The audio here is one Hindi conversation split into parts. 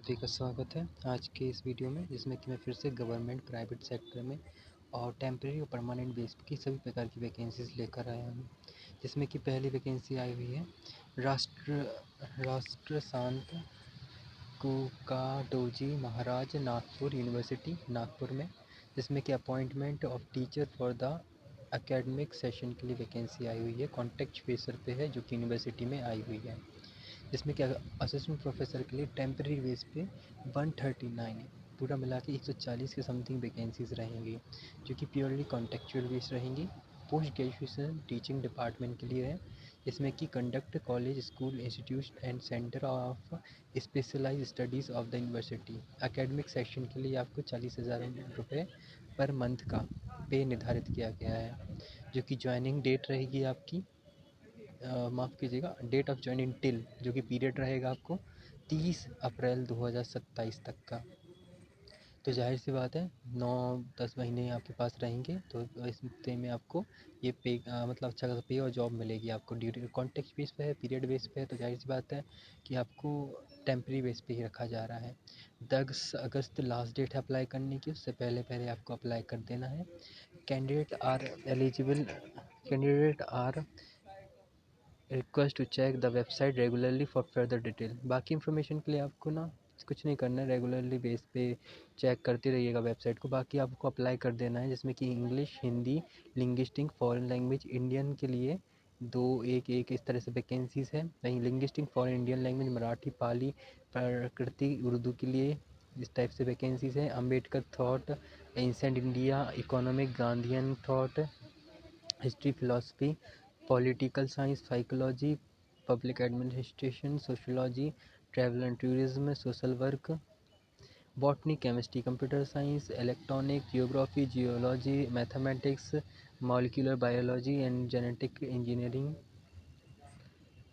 सभी का स्वागत है आज के इस वीडियो में, जिसमें कि मैं फिर से गवर्नमेंट प्राइवेट सेक्टर में और टेम्परेरी और परमानेंट बेस की सभी प्रकार की वैकेंसीज लेकर आया हूँ। जिसमें कि पहली वैकेंसी आई हुई है राष्ट्र शांत कुकाडोजी महाराज नागपुर यूनिवर्सिटी नागपुर में, जिसमें कि appointment of teacher for the academic session के लिए वैकेंसी आई हुई है। कॉन्ट्रैक्ट बेसर पे है, जो कि यूनिवर्सिटी में आई हुई है। जिसमें कि असिस्टेंट प्रोफेसर के लिए टेम्प्रेरी बेस पे 139 पूरा मिला के 140 के समथिंग वैकेंसीज रहेंगी, जो कि प्योरली कॉन्टेक्चुअल बेस रहेंगी। पोस्ट ग्रेजुएशन टीचिंग डिपार्टमेंट के लिए है, जिसमें कि conduct college school institute and centre of specialise studies of the university. Academic section के लिए आपको 40,000 रुपये पर मंथ का पे निर्धारित किया गया है, जो कि ज्वाइनिंग डेट रहेगी आपकी माफ़ कीजिएगा, डेट ऑफ ज्वाइनिंग टिल, जो कि पीरियड रहेगा आपको 30 अप्रैल 2027 तक का। तो जाहिर सी बात है 9-10 महीने आपके पास रहेंगे, तो इस हफ्ते में आपको ये पे मतलब अच्छा खासा पे और जॉब मिलेगी आपको। ड्यूटी कॉन्टेक्ट बेस पे है, पीरियड बेस पे है, तो जाहिर सी बात है कि आपको टेम्प्रेरी बेस पे ही रखा जा रहा है। 10 अगस्त लास्ट डेट है अप्लाई करने की, उससे पहले पहले आपको अप्लाई कर देना है। Candidate are eligible candidate are request to check the website regularly for further detail. बाकी इन्फॉर्मेशन के लिए आपको ना कुछ नहीं करना है, रेगुलरली बेस पे चेक करते रहिएगा वेबसाइट को। बाकी आपको अप्लाई कर देना है, जिसमें कि English, Hindi, linguistic, foreign language, Indian के लिए एक इस तरह से वैकेंसीज़ है। वहीं linguistic, foreign Indian language, Marathi, Pali, Prakrit, Urdu के लिए इस टाइप से वैकेंसीज़ हैं। Ambedkar thought, ancient India, economic, Gandhian thought, history, philosophy, political science, psychology, public administration, sociology, travel and tourism, social work, botany, chemistry, computer science, electronic, geography, geology, mathematics, molecular biology and genetic engineering,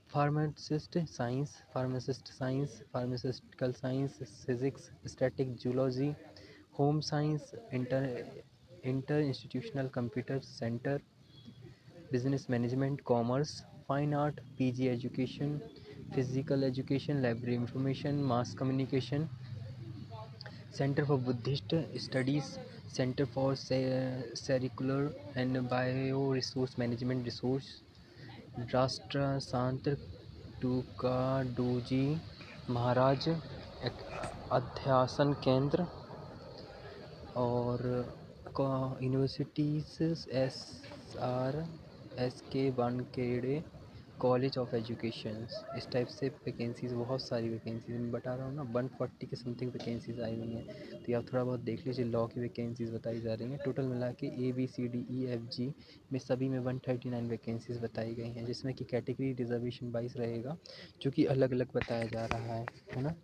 pharmacist science, pharmaceutical science, physics, static, zoology, home science, inter institutional computer centre, business management, commerce, fine art, PG education, physical education, library information, mass communication, centre for Buddhist studies, centre for sericulture and bio resource management resource, Rashtrasant Tukadoji Maharaj अध्यासन केंद्र और universities SRSK Wankhede college of education. इस टाइप से वैकेंसीज़, बहुत सारी वैकेंसीज़ मैं बता रहा हूँ ना, 140 के समथिंग वैकेंसीज़ आई हुई हैं। तो आप थोड़ा बहुत देख लीजिए, लॉ की वैकेंसीज़ बताई जा रही हैं। टोटल मिला के ABCDEFG में सभी में 139 वैकेंसीज़ बताई गई हैं, जिसमें कि कैटेगरी रिजर्वेशन वाइज रहेगा, जो कि अलग अलग बताया जा रहा है ना।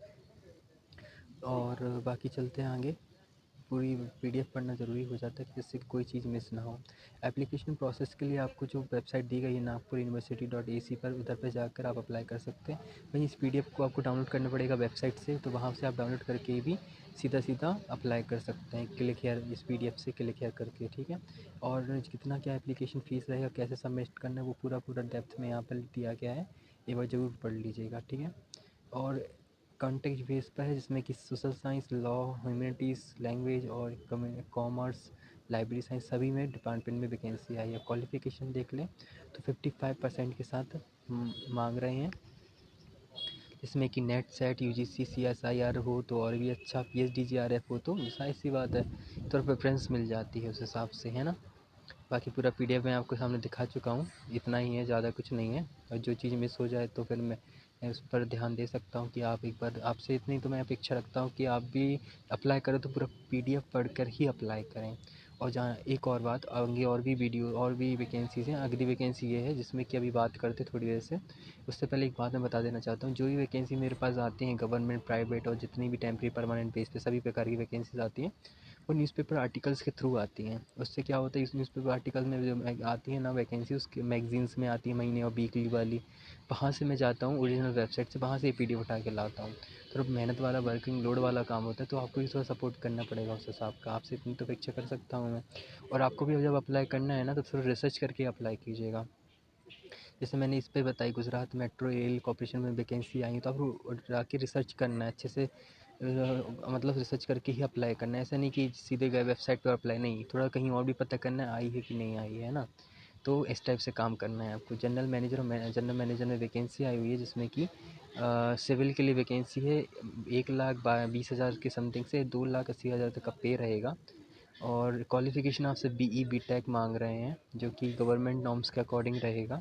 और बाकी चलते हैं आगे। पूरी PDF पढ़ना ज़रूरी हो जाता है, जिससे कोई चीज़ मिस ना हो। एप्लीकेशन प्रोसेस के लिए आपको जो वेबसाइट दी गई है nagpuruniversity.ac पर, उधर पे जाकर आप अप्लाई कर सकते हैं। वहीं इस PDF को आपको डाउनलोड करना पड़ेगा वेबसाइट से, तो वहाँ से आप डाउनलोड करके भी सीधा अप्लाई कर सकते हैं, क्लिक हेयर इस PDF से क्लिक हेयर करके, ठीक है। और कितना क्या एप्लीकेशन फ़ीस रहेगा, कैसे सबमिट करना है, वो पूरा डेप्थ में यहाँ पर दिया गया है, एक बार ज़रूर पढ़ लीजिएगा, ठीक है। और कॉन्टेक्स्ट बेस पर है, जिसमें कि social science, law, humanities, language और कॉमर्स, लाइब्रेरी साइंस सभी में डिपार्टमेंट में वैकेंसी आई है। क्वालिफ़िकेशन देख लें तो 55% के साथ मांग रहे हैं, इसमें कि नेट सेट UGC CSIR हो तो और भी अच्छा, PhD GRF हो तो जाहिर सी बात है तो प्रेफरेंस मिल जाती है उस हिसाब से, है ना। बाकी पूरा PDF मैं आपको सामने दिखा चुका हूँ, इतना ही है, ज़्यादा कुछ नहीं है। और जो चीज़ मिस हो जाए तो फिर मैं उस पर ध्यान दे सकता हूँ कि आप एक बार, आपसे इतनी तो मैं अपेक्षा रखता हूँ कि आप भी अप्लाई करें तो पूरा PDF पढ़कर ही अप्लाई करें। और जहाँ एक और बात, आगे और भी वीडियो और भी वैकेंसीज़ हैं। अगली वैकेंसी ये है, जिसमें कि अभी बात करते थोड़ी देर से। उससे पहले एक बात मैं बता देना चाहता हूँ, जो भी वैकेंसी मेरे पास आती हैं गवर्नमेंट, प्राइवेट और जितनी भी टेम्प्रेरी परमानेंट बेस पे सभी प्रकार की वैकेंसीज़ आती हैं, वो न्यूज़पेपर आर्टिकल्स के थ्रू आती हैं। उससे क्या होता है, इस न्यूज़पेपर आर्टिकल में जो आती है ना वैकेंसी, उसके मैगजीन्स में आती है, महीने और वीकली वाली, वहाँ से मैं जाता हूँ ओरिजिनल वेबसाइट से, वहाँ से PDF उठा के लाता हूँ। थोड़ा मेहनत वाला, वर्किंग लोड वाला काम होता है, तो आपको भी थोड़ा सपोर्ट करना पड़ेगा उस हिसाब का। आपसे इतनी तो अपेक्षा कर सकता हूँ मैं। और आपको भी जब अप्लाई करना है ना, तो थोड़ा रिसर्च करके अप्लाई कीजिएगा। जैसे मैंने इस पे बताई, गुजरात मेट्रो रेल कॉर्पोरेशन में वैकेंसी आई है, तो आपको जाके रिसर्च करना है अच्छे से, मतलब रिसर्च करके ही अप्लाई करना है, ऐसा नहीं कि सीधे गए वेबसाइट पर अप्लाई, नहीं, थोड़ा कहीं और भी पता करना है आई है कि नहीं आई है ना। तो इस टाइप से काम करना है आपको। जनरल मैनेजर में वैकेंसी आई हुई है, जिसमें कि सिविल के लिए वैकेंसी है। 1,20,000 के समथिंग से 2,80,000 तक का पे रहेगा। और क्वालिफ़िकेशन आपसे बीई बीटेक मांग रहे हैं, जो कि गवर्नमेंट नॉर्म्स के अकॉर्डिंग रहेगा।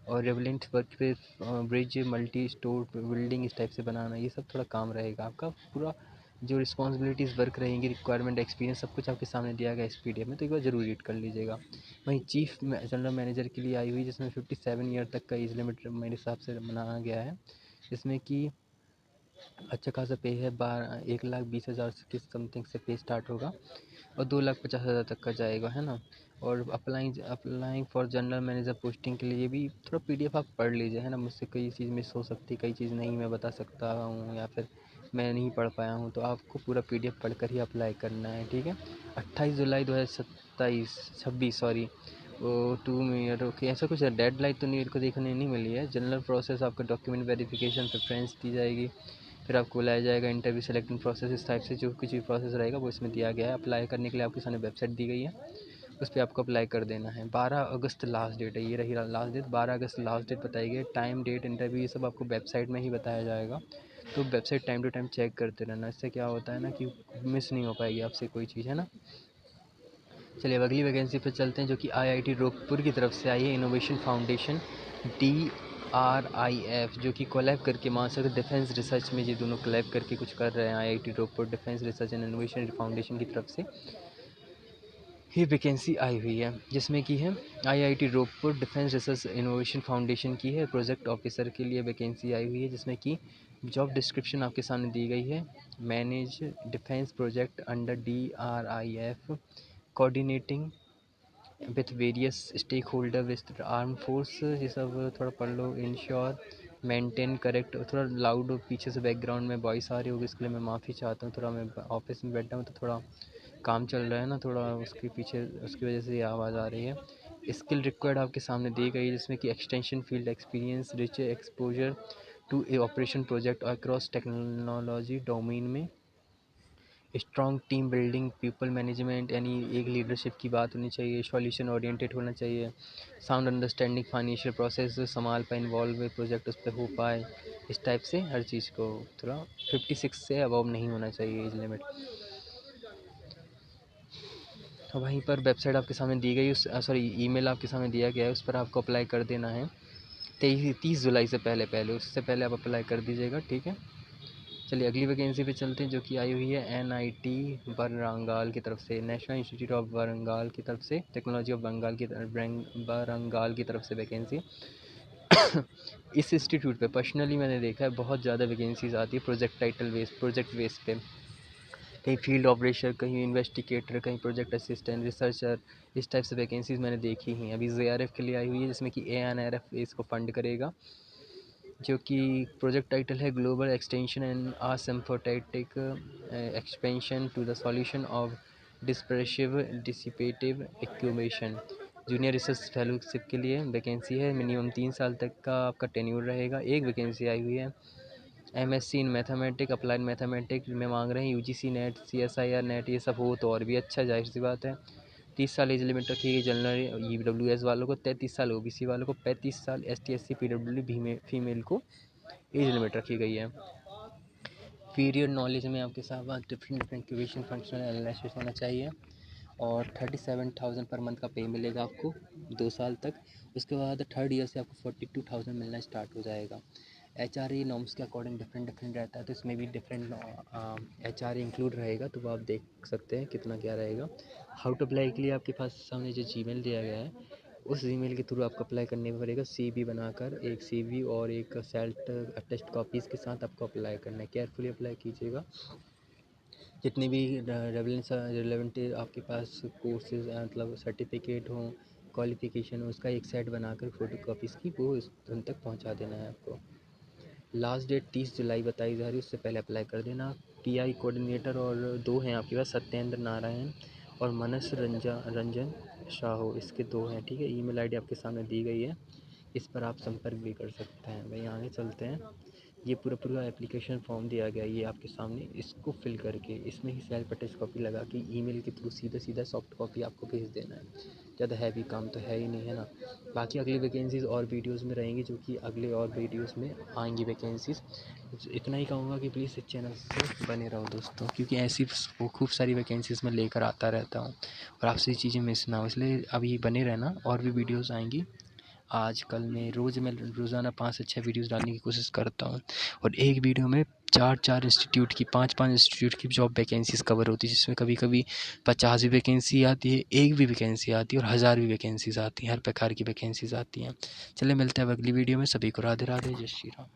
और रेवलेंट वर्क पे ब्रिज मल्टी स्टोर बिल्डिंग इस टाइप से बनाना, ये सब थोड़ा काम रहेगा आपका। पूरा जो रिस्पॉन्सिबिलिटीज़ वर्क रहेंगी, रिक्वायरमेंट, एक्सपीरियंस, सब कुछ आपके सामने दिया गया इस पीडीएफ में, तो एक बार जरूर रीड कर लीजिएगा। वहीं चीफ जनरल मैनेजर के लिए आई हुई, जिसमें 57 ईयर तक का एज लिमिट मेरे हिसाब से बनाया गया है, जिसमें कि अच्छा खासा पे है। 1,20,000 के समथिंग से पे स्टार्ट होगा और 2,50,000 तक का जाएगा, है ना। और applying for general manager posting के लिए भी थोड़ा पीडीएफ आप पढ़ लीजिए, है ना। मुझसे कई चीज़ मिस हो सकती है, कई चीज़ नहीं मैं बता सकता हूँ, या फिर मैं नहीं पढ़ पाया हूँ, तो आपको पूरा पीडीएफ पढ़ कर ही अप्लाई करना है, ठीक है। 28 जुलाई 2026 सॉरी, वो 2 मिनट ओके, ऐसा कुछ डेडलाइन तो मेरे को देखने नहीं मिली है। जनरल प्रोसेस आपका डॉक्यूमेंट वेरिफिकेशन प्रेफरेंस दी जाएगी, फिर आपको बुलाया जाएगा इंटरव्यू सेलेक्टिंग प्रोसेस, इस टाइप से जो कुछ भी प्रोसेस रहेगा वो इसमें दिया गया है। अप्लाई करने के लिए आपके सामने वेबसाइट दी गई है, उस पर आपको अप्लाई कर देना है। 12 अगस्त लास्ट डेट है, ये रही लास्ट डेट, 12 अगस्त लास्ट डेट बताई गई है। टाइम, डेट, इंटरव्यू, ये सब आपको वेबसाइट में ही बताया जाएगा, तो website time to time check करते रहना। इससे क्या होता है ना कि मिस नहीं हो पाएगी आपसे कोई चीज़, है ना। चलिए अब अगली वैकेंसी पर चलते हैं, जो कि आईआईटी रोहतपुर की तरफ से आई है। इनोवेशन फाउंडेशन DRIF, जो कि कोलैब करके मास्टर डिफेंस रिसर्च में, ये दोनों कोलैब करके कुछ कर रहे हैं। IIT Rohatpur defence research and innovation foundation की तरफ से ये वैकेंसी आई हुई है, जिसमें कि है IIT Rohatpur defence research innovation foundation की है। प्रोजेक्ट ऑफिसर के लिए वैकेंसी आई हुई है, जिसमें कि जॉब डिस्क्रिप्शन आपके सामने दी गई है। Manage defence project under DRIF, coordinating with various stake holder with arm force, ये सब थोड़ा पढ़ लो। इंश्योर मेंटेन करेक्ट, थोड़ा लाउड पीछे से बैकग्राउंड में वॉइस आ रही होगी, इसके लिए मैं माफ़ी चाहता हूँ। थोड़ा मैं ऑफिस में बैठा हूँ तो थोड़ा काम चल रहा है ना, थोड़ा उसके पीछे, उसकी वजह से ये आवाज़ आ रही है। स्किल रिक्वायर्ड आपके सामने दी गई है, जिसमें कि extension field experience, rich exposure to a operation project across technology domain में, strong team building, people management, यानी एक लीडरशिप की बात होनी चाहिए, सॉल्यूशन ओरिएंटेड होना चाहिए, साउंड अंडरस्टैंडिंग फाइनेंशियल प्रोसेस संभाल पाए, इन्वॉल्व हुए प्रोजेक्ट उस पर हो पाए, इस टाइप से हर चीज़ को थोड़ा 56 से अबव नहीं होना चाहिए एज लिमिट। वहीं पर वेबसाइट आपके सामने दी गई, उस सॉरी ईमेल आपके सामने दिया गया है, उस पर आपको अप्लाई कर देना है 30 जुलाई से पहले पहले, उससे पहले आप अप्लाई कर दीजिएगा, ठीक है। चलिए अगली वैकेंसी पे चलते हैं, जो कि आई हुई है NIT वारंगल की तरफ से, नेशनल इंस्टीट्यूट ऑफ वारंगल की तरफ से, टेक्नोलॉजी ऑफ बंगाल की वारंगल की तरफ से वैकेंसी। इस इंस्टीट्यूट पे पर्सनली मैंने देखा है बहुत ज़्यादा वैकेंसीज आती है प्रोजेक्ट बेस पे, कहीं फील्ड ऑपरेशन, कहीं इन्वेस्टिगेटर, कहीं प्रोजेक्ट असिस्टेंट, रिसर्चर, इस टाइप से वैकेंसीज़ मैंने देखी हैं। अभी JRF के लिए आई हुई है, जिसमें कि ANRF इसको फंड करेगा, जो कि प्रोजेक्ट टाइटल है global extension and asymptotic expansion to the solution of dispersive dissipative accumulation. Junior research fellowship के लिए वैकेंसी है, मिनिमम 3 साल तक का आपका टेन्योर रहेगा। एक वैकेंसी आई हुई है MSc इन मैथमेटिक, अप्लाइड मैथमेटिक में मांग रहे हैं। UGC नेट, CSIR नेट, ये सब हो तो और भी अच्छा, जाहिर सी बात है। 30 साल एज लिमिट रखी गई जनरल EWS वालों को, 33 साल OBC वालों को, 35 साल ST SC PWD फीमेल को एज लिमिट रखी गई है। पीरियड नॉलेज में आपके साथ डिफरेंट क्वेश्चन फंक्शनल एनालिसिस होना चाहिए, और 37,000 पर मंथ का पे मिलेगा आपको 2 साल तक। उसके बाद थर्ड ईयर से आपको 42,000 मिलना स्टार्ट हो जाएगा। HRA नॉर्म्स के अकॉर्डिंग डिफरेंट रहता है, तो इसमें भी डिफरेंट HRA इंक्लूड रहेगा, तो वो आप देख सकते हैं कितना क्या रहेगा। हाउ टू अप्लाई के लिए आपके पास सामने जो जीमेल दिया गया है, उस ईमेल के थ्रू आपको अप्लाई करने पड़ेगा। CV बनाकर, एक CV और एक सेल्फ अटेस्ट कॉपीज़ के साथ आपको अप्लाई करना है। केयरफुली अप्लाई कीजिएगा। जितनी भी रिलेवेंट आपके पास कोर्सेज मतलब सर्टिफिकेट हों, क्वालिफिकेशन हो, उसका एक सेट बनाकर फ़ोटो कॉपीज़ की वो इस उन तक पहुंचा देना है आपको। लास्ट डेट 30 जुलाई बताई जा रही है, उससे पहले अप्लाई कर देना। PI कोऑर्डिनेटर और 2 हैं आपके पास, सत्येंद्र नारायण और मनस रंजन शाहू, इसके 2 हैं, ठीक है। ईमेल आईडी आपके सामने दी गई है, इस पर आप संपर्क भी कर सकते हैं। भाई आगे चलते हैं, ये पूरा पूरा एप्लीकेशन फॉर्म दिया गया है ये आपके सामने, इसको फिल करके इसमें ही सेल्फ अटेस्ट कॉपी लगा के ईमेल के थ्रू सीधा सीधा सॉफ्ट कॉपी आपको भेज देना है। ज़्यादा हैवी काम तो है ही नहीं, है ना। बाकी अगली वैकेंसीज़ और वीडियोज़ में रहेंगी, जो कि अगले और वीडियोज़ में आएंगी वैकेंसीज़। इतना ही कहूँगा कि प्लीज़ इस चैनल से बने रहो दोस्तों, क्योंकि ऐसी वो खूब सारी वैकेंसीज़ मैं लेकर आता रहता हूँ और आपसे ये चीज़ें मिस ना हो, इसलिए अभी बने रहना। और भी वीडियोज़ आएंगी आज कल में, मैं रोज़ाना 5 से 6 वीडियोज़ डालने की कोशिश करता हूँ और एक वीडियो में 4-4 इंस्टीट्यूट की, 5-5 इंस्टीट्यूट की जॉब वैकेंसीज़ कवर होती है, जिसमें कभी-कभी 50 भी वैकेंसी आती है, 1 भी वैकेंसी आती है और 1000 भी वैकेंसीज़ आती हैं, हर प्रकार की वैकेंसीज़ आती हैं। चलिए मिलते हैं अब अगली वीडियो में, सभी को राधे राधे, जय श्री राम।